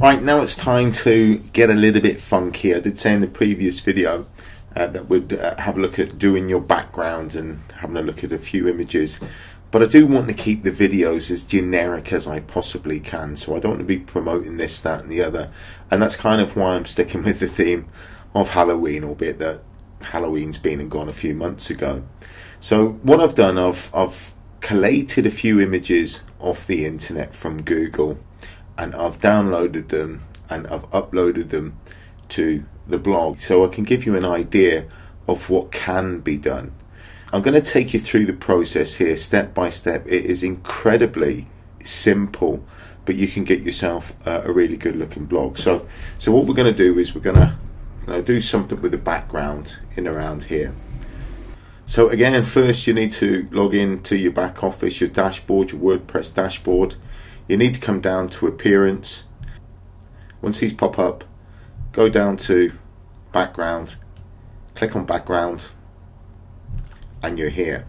Right, now it's time to get a little bit funky. I did say in the previous video that we'd have a look at doing your background and having a look at a few images, but I do want to keep the videos as generic as I possibly can, so I don't want to be promoting this, that and the other, and that's kind of why I'm sticking with the theme of Halloween, albeit that Halloween's been and gone a few months ago. So what I've done, I've collated a few images off the internet from Google, and I've downloaded them and I've uploaded them to the blog so I can give you an idea of what can be done. I'm going to take you through the process here step by step. It is incredibly simple, but you can get yourself a really good looking blog. So what we're going to do is we're going to do something with the background in around here. So again, first you need to log in to your back office, your dashboard, your WordPress dashboard. You need to come down to appearance. Once these pop up, go down to background, click on background, and you're here.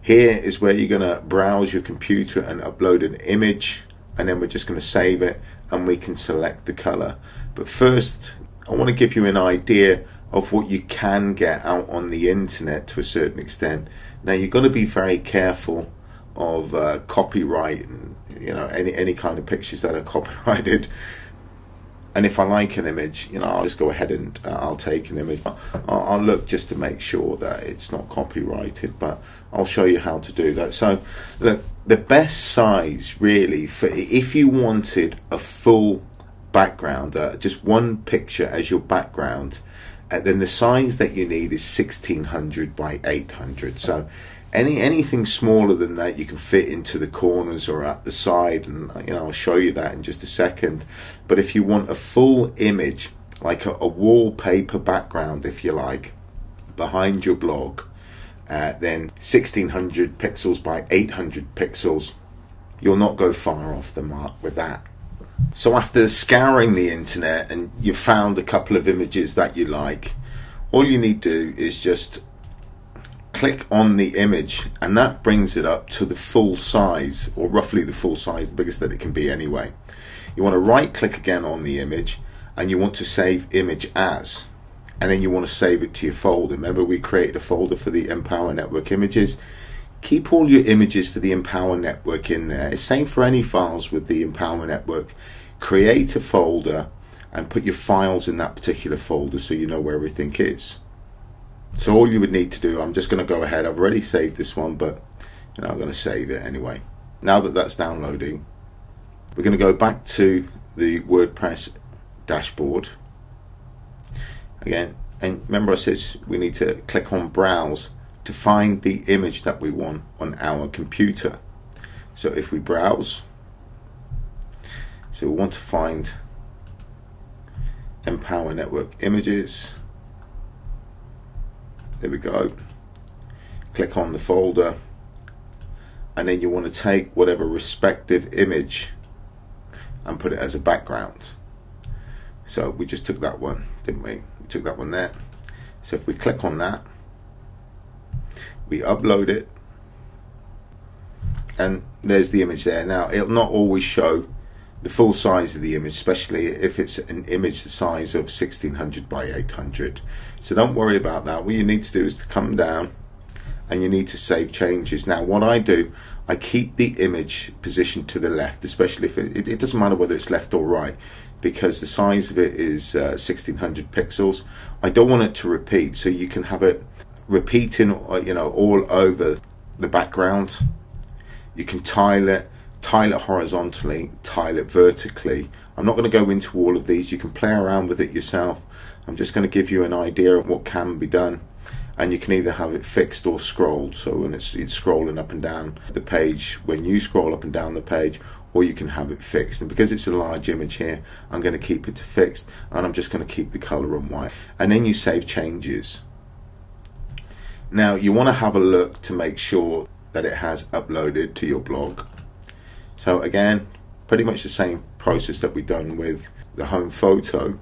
Here is where you're going to browse your computer and upload an image, and then we're just going to save it and we can select the color. But first I want to give you an idea of what you can get out on the internet to a certain extent. Now you're going to be very careful of copyright and any kind of pictures that are copyrighted. And if I like an image, I'll just go ahead and I'll take an image. I'll look just to make sure that it's not copyrighted, but I'll show you how to do that. So look, the best size really for if you wanted a full background, just one picture as your background, then the size that you need is 1600 by 800. So anything smaller than that you can fit into the corners or at the side, and I'll show you that in just a second. But if you want a full image, like a wallpaper background if you like, behind your blog, then 1600 pixels by 800 pixels, you'll not go far off the mark with that. So after scouring the internet and you've found a couple of images that you like, all you need to do is just click on the image, and that brings it up to the full size, or roughly the full size, the biggest that it can be anyway. You want to right click again on the image and you want to save image as, and then you want to save it to your folder. Remember, we created a folder for the Empower Network images. Keep all your images for the Empower Network in there. It's same for any files with the Empower Network. Create a folder and put your files in that particular folder so you know where everything is. So all you would need to do, I'm just going to go ahead, I've already saved this one, but I'm going to save it anyway. Now that that's downloading, we're going to go back to the WordPress dashboard again, and remember I said we need to click on browse to find the image that we want on our computer. So if we browse, so we want to find Empower Network images. There we go. Click on the folder, and then you want to take whatever respective image and put it as a background. So we just took that one, didn't we? We took that one there. So if we click on that, we upload it, and there's the image there. Now it'll not always show the full size of the image, especially if it's an image the size of 1600 by 800. So don't worry about that. What you need to do is to come down and you need to save changes. Now what I do, I keep the image positioned to the left, especially if it doesn't matter whether it's left or right, because the size of it is 1600 pixels. I don't want it to repeat, so you can have it repeating all over the background. You can tile it horizontally, tile it vertically. I'm not going to go into all of these. You can play around with it yourself. I'm just going to give you an idea of what can be done, and you can either have it fixed or scrolled, so when it's scrolling up and down the page, when you scroll up and down the page, or you can have it fixed. And because it's a large image here, I'm going to keep it to fixed, and I'm just going to keep the color on white, and then you save changes. Now you want to have a look to make sure that it has uploaded to your blog. So again, pretty much the same process that we've done with the home photo.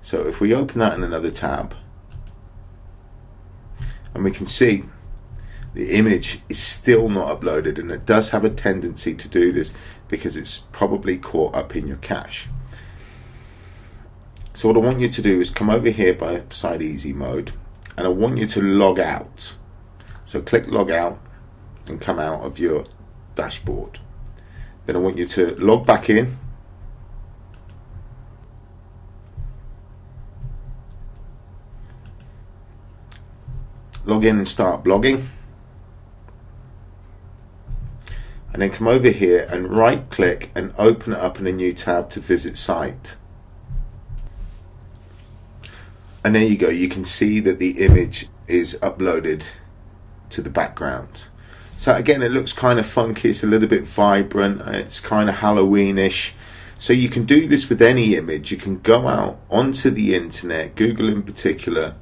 So if we open that in another tab, and we can see the image is still not uploaded, and it does have a tendency to do this. because it's probably caught up in your cache. So what I want you to do is come over here beside easy mode, and I want you to log out. So click log out and come out of your dashboard. Then I want you to log back in. Log in and start blogging. And then come over here and right click and open it up in a new tab to visit site. And there you go, you can see that the image is uploaded to the background. So again, it looks kind of funky, it's a little bit vibrant, it's kind of Halloweenish. So you can do this with any image. You can go out onto the internet, Google in particular,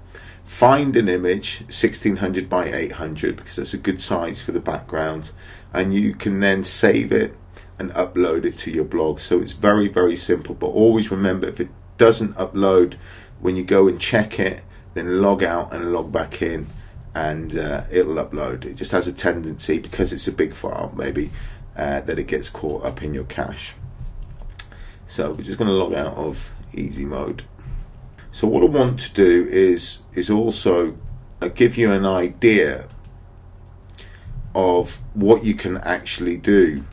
find an image 1600 by 800 because that's a good size for the background, and you can then save it and upload it to your blog. So it's very, very simple, but always remember, if it doesn't upload when you go and check it, then log out and log back in, and it'll upload. It just has a tendency, because it's a big file maybe, that it gets caught up in your cache. So we're just going to log out of easy mode. So what I want to do is also give you an idea of what you can actually do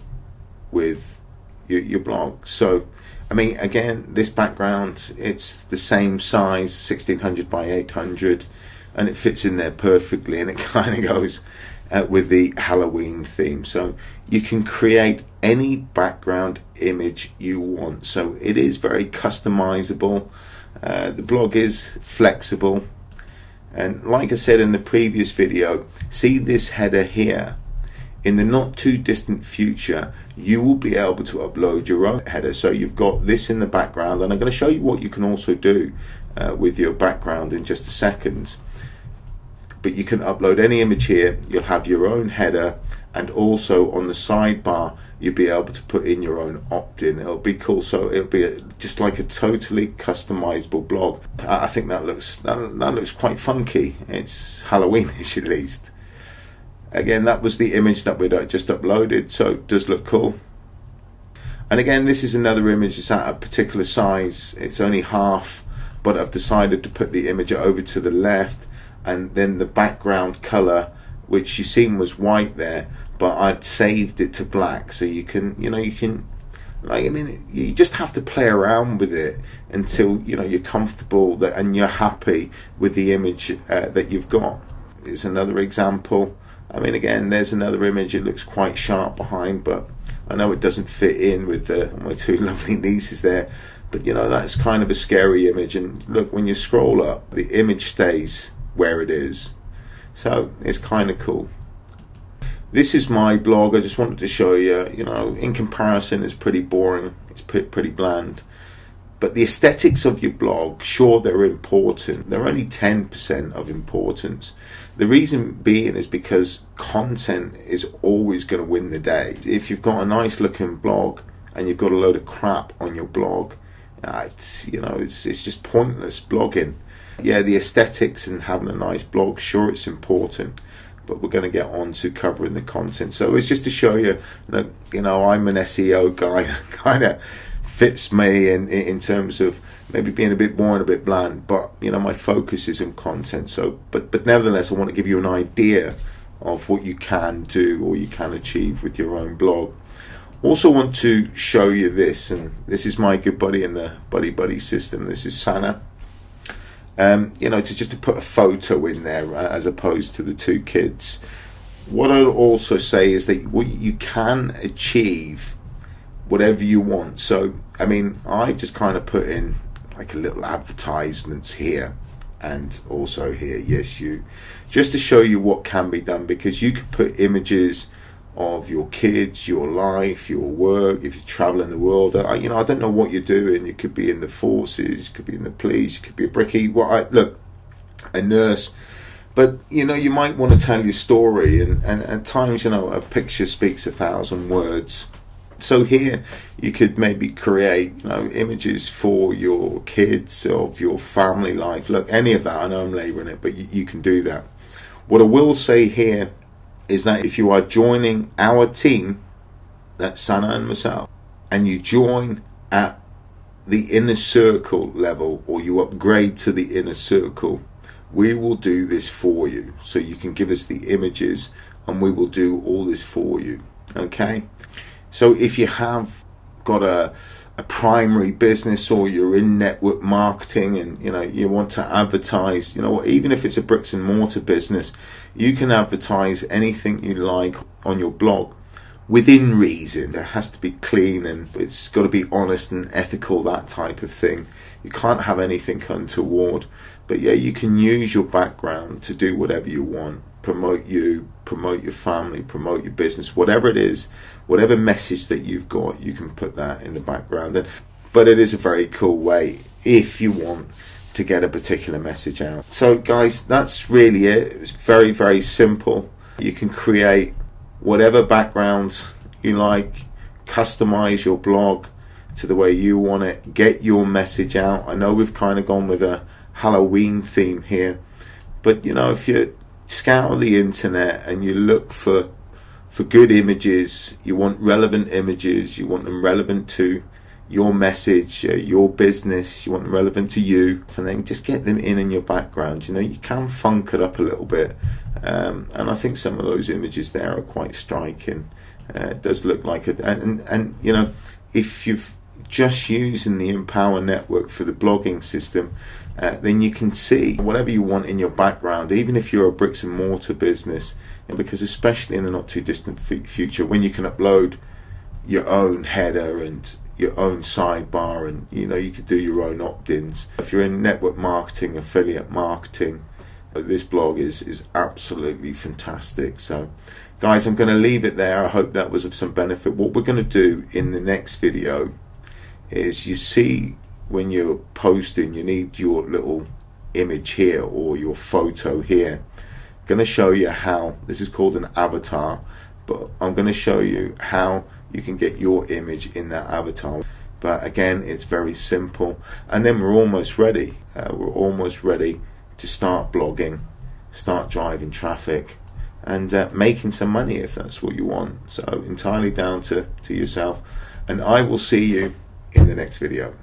with your blog. So I mean, again, this background, it's the same size, 1600 by 800, and it fits in there perfectly, and it kind of goes with the Halloween theme. So you can create any background image you want. So it is very customizable. The blog is flexible, and like I said in the previous video, see this header here. In the not too distant future, you will be able to upload your own header. So you've got this in the background, and I'm going to show you what you can also do with your background in just a second. But you can upload any image here. You'll have your own header, and also on the sidebar you'll be able to put in your own opt-in. It'll be cool. So it'll be just like a totally customizable blog. I think that looks quite funky. It's Halloweenish at least. Again, that was the image that we'd just uploaded, so it does look cool. And again, this is another image. It's at a particular size. It's only half, but I've decided to put the image over to the left, and then the background color, which you seen was white there, but I'd saved it to black. So you can, like, I mean, you just have to play around with it until you're comfortable that and you're happy with the image that you've got. It's another example. I mean, again, there's another image. It looks quite sharp behind, but I know it doesn't fit in with my two lovely nieces there. But that's kind of a scary image. And look, when you scroll up, the image stays where it is. So it's kind of cool. This is my blog. I just wanted to show you, in comparison, it's pretty boring. It's pretty bland. But the aesthetics of your blog, sure, they're important. They're only 10% of importance. The reason being is because content is always going to win the day. If you've got a nice looking blog and you've got a load of crap on your blog, it's just pointless blogging. Yeah, the aesthetics and having a nice blog, sure, it's important, but we're going to get on to covering the content. So it's just to show you that I'm an SEO guy, kind of fits me in terms of maybe being a bit boring, a bit bland, but my focus is in content. So but nevertheless, I want to give you an idea of what you can do or you can achieve with your own blog. Also want to show you this, and this is my good buddy in the buddy system. This is Sana. To put a photo in there as opposed to the two kids. What I'll also say is that you can achieve whatever you want. So I mean, I just kind of put in like a little advertisements here and also here, yes you, just to show you what can be done, because you could put images of your kids, your life, your work, if you're traveling the world. I don't know what you're doing. You could be in the forces, you could be in the police, you could be a brickie, a nurse. But you might want to tell your story, and at times a picture speaks 1,000 words. So here you could maybe create images for your kids, of your family life. Look, any of that, I know I'm labouring it, but you can do that. What I will say here is that if you are joining our team, that's Sana and myself, and you join at the inner circle level, or you upgrade to the inner circle, we will do this for you. So you can give us the images and we will do all this for you. Okay, so if you have got a primary business, or you're in network marketing and you want to advertise, even if it's a bricks and mortar business, you can advertise anything you like on your blog within reason. It has to be clean and it's got to be honest and ethical, that type of thing. You can't have anything untoward. But yeah, you can use your background to do whatever you want. Promote you, promote your family, promote your business, whatever it is, whatever message that you've got, you can put that in the background. But it is a very cool way if you want to get a particular message out. So guys, that's really it. It's very, very simple. You can create whatever background you like, customize your blog to the way you want it, get your message out. I know we've kind of gone with a Halloween theme here, but if you scour the internet and you look for good images, you want relevant images, you want them relevant to your message, your business, you want them relevant to you, and then just get them in your background. You can funk it up a little bit, and I think some of those images there are quite striking. It does look like it, and if you've just using the Empower Network for the blogging system, then you can see whatever you want in your background, even if you're a bricks and mortar business, because especially in the not too distant future, when you can upload your own header and your own sidebar, and you could do your own opt-ins. If you're in network marketing, affiliate marketing, this blog is absolutely fantastic. So guys, I'm going to leave it there. I hope that was of some benefit. What we're going to do in the next video is, you see, when you're posting, you need your little image here or your photo here. I'm going to show you how, this is called an avatar, but I'm going to show you how you can get your image in that avatar. But again, it's very simple, and then we're almost ready. We're almost ready to start blogging, start driving traffic, and making some money if that's what you want. So entirely down to yourself, and I will see you in the next video.